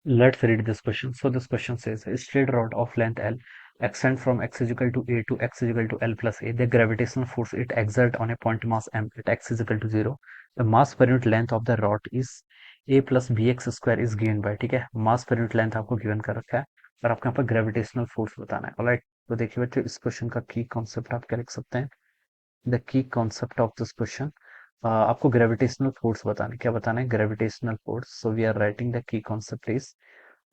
Let's read this question. So this question says, a straight rod of length L extend from x is equal to a to x is equal to L plus a. The gravitational force it exert on a point mass m at x is equal to 0. The mass per unit length of the rod is a plus bx square is given by, ठीक है, मास per unit length आपको given कर रखा है और आपको यहाँ पर ग्रेविटेशनल फोर्स बताना है। ऑलराइट, तो देखिए बच्चों, इस क्वेश्चन का की कॉन्सेप्ट आप क्या लिख सकते हैं? The key concept of this question, आपको ग्रेविटेशनल फोर्स बताना है। क्या बताना है? Gravitational force. So we are writing the key concept is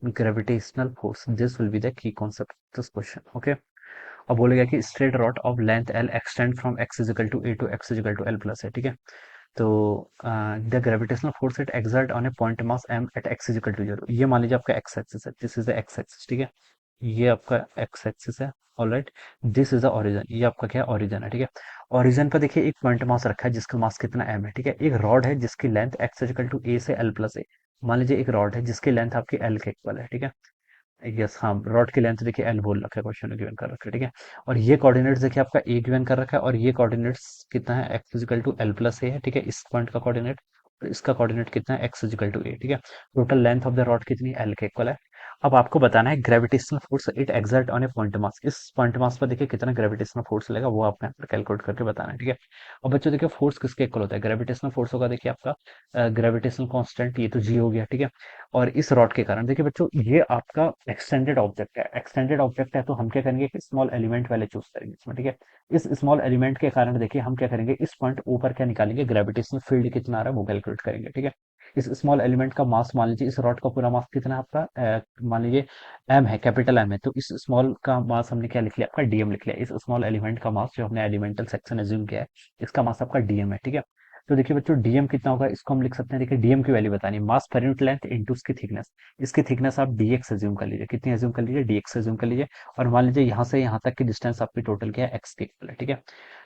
gravitational force. This will be the key concept of this question. Okay, अब बोलेगा कि straight rod of length L extend from x is equal to a to x is equal to L plus है, ठीक है। तो the gravitational force it exert on a point mass m at x is equal to 0, ये मान लीजिए आपका x axis है, this is the x axis, ठीक है, ये आपका x एक्सिस है। Alright, this is the origin, ये आपका क्या है? ओरिजिन है, ठीक है। ओरिजिन पर देखिए एक पॉइंट मास रखा है जिसका मास कितना m है, ठीक है। एक रॉड है जिसकी length x is equal to a से L प्लस a। मान लीजिए एक रॉड है जिसकी लेंथ आपकी L के इक्वल है, ठीक है। यस, हाँ, रॉड की लेंथ देखिए L बोल रखा है, क्वेश्चन में गिवन कर रखा है, ठीक है। और ये कोऑर्डिनेट्स देखिए आपका a गिवन कर रखा है और ये कोऑर्डिनेट्स कितना है? x equal to L plus a है, ठीक है, इस पॉइंट का कोऑर्डिनेट। और इसका कोऑर्डिनेट कितना है? x इक्वल टू a, ठीक है। Total length of the rod कितनी? L के इक्वल है। अब आपको बताना है gravitational force it exert on A point mass. इस पॉइंट मास पर देखिए कितना ग्रेविटेशनल फोर्स लगेगा, वो आपको यहाँ पर कैलकुलेट करके बताना है, ठीक है। और बच्चों देखिए फोर्स किसके इक्वल होता है? ग्रेविटेशनल फोर्स होगा देखिए आपका ग्रेविटेशनल कांस्टेंट, ये तो g हो गया, ठीक है। और इस रॉड के कारण देखिए बच्चों, ये आपका एक्सटेंडेड ऑब्जेक्ट है। एक्सटेंडेड ऑब्जेक्ट है तो हम क्या करेंगे कि स्मॉल एलिमेंट वाले चूज करेंगे इसमें, ठीक है। इस स्मॉल एलिमेंट के कारण देखिए हम क्या करेंगे, इस पॉइंट ऊपर क्या निकालेंगे? ग्रेविटेशनल फील्ड कितना आ रहा है वो कैलकुलेट करेंगे, ठीक है। इस स्मॉल एलिमेंट का मास, मान लीजिए इस रॉड का पूरा मास कितना है आपका, मान लीजिए एम है, कैपिटल एम है, तो इस स्मॉल का मास हमने क्या लिख लिया? आपका डीएम लिख लिया। इस स्मॉल एलिमेंट का मास जो हमने एलिमेंटल सेक्शन एज्यूम किया है, इसका मास आपका डीएम है, ठीक है। तो देखिए बच्चों, डीएम कितना होगा इसको हम लिख सकते हैं। देखिए डीएम की वैल्यू बतानी है, मास पर यूनिट लेंथ इनटू इसकी थिकनेस। इसकी थिकनेस आप dx एज्यूम कर लीजिए। कितनी एज्यूम कर लीजिए? dx एज्यूम कर लीजिए। और मान लीजिए यहाँ से यहाँ तक की डिस्टेंस आपकी टोटल क्या है? x के इक्वल है, ठीक है।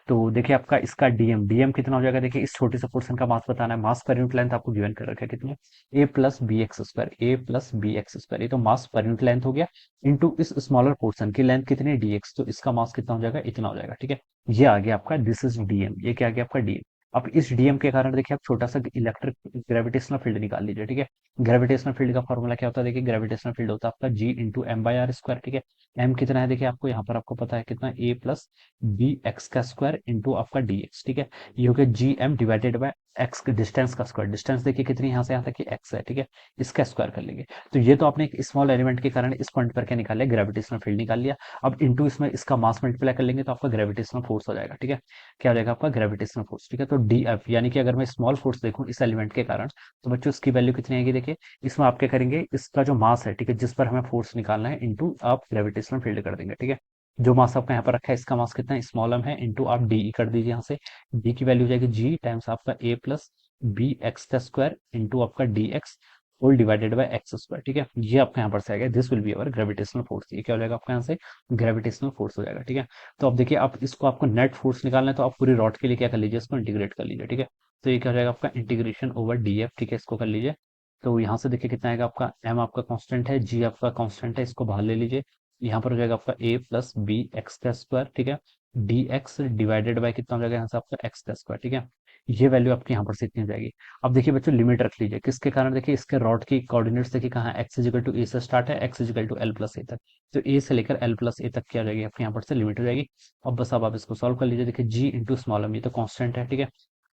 तो देखिए आपका इसका डीएम कितना हो जाएगा? देखिए इस छोटे से पोर्शन का मास बताना है। मास पर यूनिट लेंथ आपको गिवन कर रखा है कितनी? ए प्लस बी एक्स स्क्वायर, ए प्लस बी एक्स स्क्वायर, ये तो मास पर यूनिट लेंथ हो गया। इनटू इस स्मॉलर पोर्शन की लेंथ कितनी? dx, तो इसका मास कितना हो जाएगा? इतना हो जाएगा, ठीक है। ये आ गया आपका, दिस इज डीएम। ये क्या आ गया आपका? डीएम। अब इस डीएम के कारण देखिए आप छोटा सा इलेक्ट्रिक ग्रेविटेशनल फील्ड निकाल लीजिए, ठीक है। ग्रेविटेशनल फील्ड का फॉर्मूला क्या होता है? देखिए ग्रेविटेशनल फील्ड होता है आपका G into M by R square, ठीक है। एम कितना है देखिए आपको यहाँ पर, आपको पता है कितना? ए प्लस बी एक्स का स्क्वायर इंटू आपका डी एक्स, ठीक है। ये हो गया G M divided by x, distance का स्क्वायर। डिस्टेंस देखिए कितनी यहाँ से यहाँ तक की एक्स है, ठीक है। इसका स्क्वायर कर लेंगे। तो ये तो आपने एक स्मॉल एलिमेंट के कारण इस पॉइंट पर क्या निकाल लिया? ग्रेविटेशनल फील्ड निकाल लिया। अब इंटू इसमें इसका मास मल्टीप्लाई कर लेंगे तो आपका ग्रेविटेशनल फोर्स हो जाएगा, ठीक है। क्या हो जाएगा आपका? ग्रेविटेशनल फोर्स, ठीक है। तो डी एफ, यानी कि अगर मैं स्मॉल फोर्स देखूं इस एलिमेंट के कारण, तो बच्चों इसकी वैल्यू कितनी आएगी? देखिए इसमें आप क्या करेंगे, इसका जो मास है, ठीक है, जिस पर हमें फोर्स निकालना है, इंटू आप ग्रेविटेशनल फील्ड कर देंगे, ठीक है। जो मास आपका यहाँ पर रखा है इसका मास कितना है? स्मॉल एम है, इंटू आप डी कर दीजिए यहाँ से। डी की वैल्यू हो जाएगी जी टाइम्स आपका ए प्लस बी एक्स का स्क्वायर इंटू आपका d x whole divided by x square, ठीक है। ये आपका यहाँ पर से आएगा, this will be our gravitational force. ये क्या हो जाएगा आपका यहाँ से? ग्रेविटेशनल फोर्स हो जाएगा, ठीक है। तो अब देखिए आप इसको, आपको नेट फोर्स निकालना है तो आप पूरी रॉड के लिए क्या कर लीजिए, इसको इंटीग्रेट कर लीजिए, ठीक है। तो ये क्या हो जाएगा आपका? इंटीग्रेशन ओवर डी एफ, ठीक है, इसको कर लीजिए। तो यहाँ से देखिए कितना आएगा आपका? एम आपका कांस्टेंट है, जी आपका कांस्टेंट है, इसको बाहर ले लीजिए। यहाँ पर हो जाएगा आपका ए प्लस बी एक्स का स्क्वायर, ठीक है। डी एक्स डिवाइडेड बाय कितना हो जाएगा यहाँ से आपका? एक्स का स्क्वायर, ठीक है। ये वैल्यू आपकी यहाँ पर से इतनी हो जाएगी। अब देखिए बच्चों लिमिट रख लीजिए, किसके कारण? देखिए इसके रॉड की कोऑर्डिनेट्स देखिए कहाँ है? एक्स इजिकल टू ए से स्टार्ट है, X is equal to L plus A तक। तो ए से लेकर एल प्लस ए तक क्या हो जाएगी आपकी यहाँ पर से? लिमिट हो जाएगी। अब बस अब आप इसको सॉल्व कर लीजिए। देखिए जी इंटू स्मॉल एम, ये तो कांस्टेंट है, ठीक है।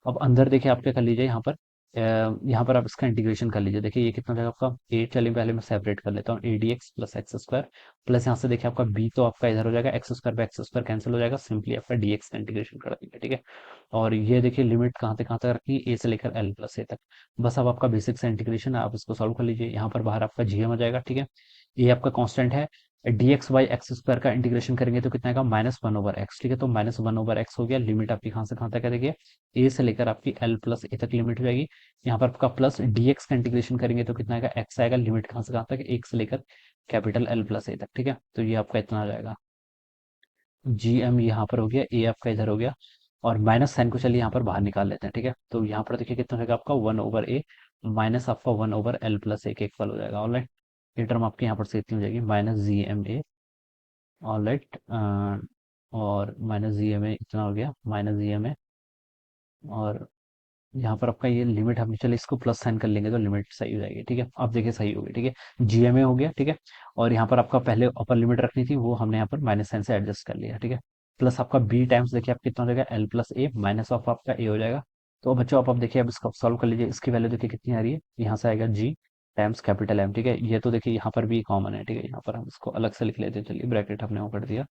अब अंदर देखिए आप क्या कर लीजिए, यहाँ पर आप इसका इंटीग्रेशन कर लीजिए। देखिए ये कितना हो जाएगा आपका? ए, चलिए पहले मैं सेपरेट कर लेता हूँ, A D x plus x square plus यहाँ से देखिए आपका बी तो आपका इधर हो जाएगा, x square by x square cancel हो जाएगा, सिंपली आपका डी एक्स का इंटीग्रेशन कर देंगे, ठीक है। और ये देखिए लिमिट कहाँ से कहाँ तक रखी? ए से लेकर एल प्लस ए तक। बस अब आपका बेसिक सा इंटीग्रेशन है, आप इसको सॉल्व कर लीजिए। यहाँ पर बाहर आपका जीएम आ जाएगा, ठीक है। ये आपका कांस्टेंट है। D x by x square का इंटीग्रेशन करेंगे तो कितना आएगा? माइनस वन ओवर एक्स, ठीक है। तो माइनस वन ओवर एक्स हो गया। लिमिट आपकी कहाँ से कहाँ तक है? देखिए ए से लेकर आपकी एल प्लस ए तक लिमिट हो जाएगी। यहाँ पर आपका प्लस डी एक्स का इंटीग्रेशन करेंगे तो कितना आएगा? एक्स आएगा। लिमिट कहाँ से कहाँ तक? एक से लेकर कैपिटल एल प्लस ए तक, ठीक है। तो ये आपका इतना आ जाएगा। जी एम यहाँ पर हो गया, ए आपका इधर हो गया। और माइनस साइन को चलिए यहाँ पर बाहर निकाल लेते हैं, ठीक है। तो यहाँ पर देखिए कितना होगा आपका? वन ओवर ए माइनस आपका वन ओवर एल प्लस ए के इक्वल हो जाएगा। ऑलराइट, ये टर्म आपके यहाँ पर से इतनी हो जाएगी, minus G M a. Alright, और माइनस जी एम ए इतना हो गया, माइनस जी एम ए। और यहाँ पर आपका ये लिमिट हम चले इसको प्लस साइन कर लेंगे तो लिमिट सही हो जाएगी, ठीक है। अब देखिए सही हो गई, ठीक है। जीएमए हो गया, ठीक है। और यहाँ पर आपका पहले अपर लिमिट रखनी थी, वो हमने यहाँ पर माइनस साइन से एडजस्ट कर लिया, ठीक है। प्लस आपका बी टाइम्स देखिए आप कितना हो जाएगा, L plus a minus of आपका ए हो जाएगा। तो बच्चों आप अब देखिए, अब इसको सॉल्व कर लीजिए। इसकी वैल्यू देखिए कितनी आ रही है, यहाँ से आएगा जी टाइम्स कैपिटल एम, ठीक है। ये तो देखिए यहाँ पर भी कॉमन है, ठीक है। यहाँ पर हम इसको अलग से लिख लेते हैं, चलिए ब्रैकेट हमने वो कर दिया,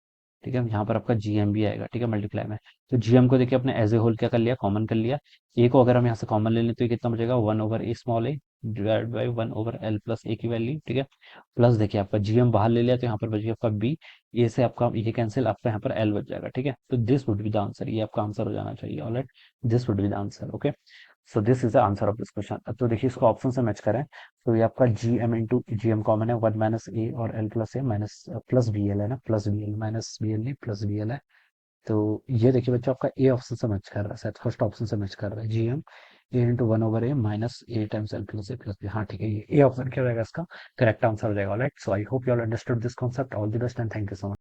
ठीक है। यहाँ पर आपका जीएम भी आएगा, ठीक है, मल्टीप्लाई में। तो जीएम को देखिए अपने एज ए होल क्या कर लिया, कॉमन कर लिया। ए को अगर हम यहाँ से कॉमन ले लें तो ये कितना बचेगा, one over A small A divide by one over L plus A की वैल्यू, ठीक है। प्लस देखिए आपका जीएम बाहर ले लिया तो यहाँ पर बच गया आपका बी। ए से आपका ये कैंसिल, आपका यहाँ पर एल बच जाएगा, ठीक है। तो this would be the answer, ये आपका आंसर हो जाना चाहिए। Alright, this would be the answer, okay. So this is the answer of this question. अब तो देखिए इसको ऑप्शन से मैच करें तो ये आपका G M into G M common है, वन माइनस ए और L plus a minus plus b L है ना, plus b L minus b L नहीं प्लस बी एल है। तो ये देखिए बच्चों आपका ए ऑप्शन से मैच कर रहा है, शायद फर्स्ट ऑप्शन से मैच कर रहा है, G M a into one over a minus a times L plus a plus b. हाँ ठीक है, ये ए ऑप्शन क्या हो जाएगा इसका करेक्ट आंसर हो जाएगा। Right, so I hope you all understood this concept. All the best and thank you so much.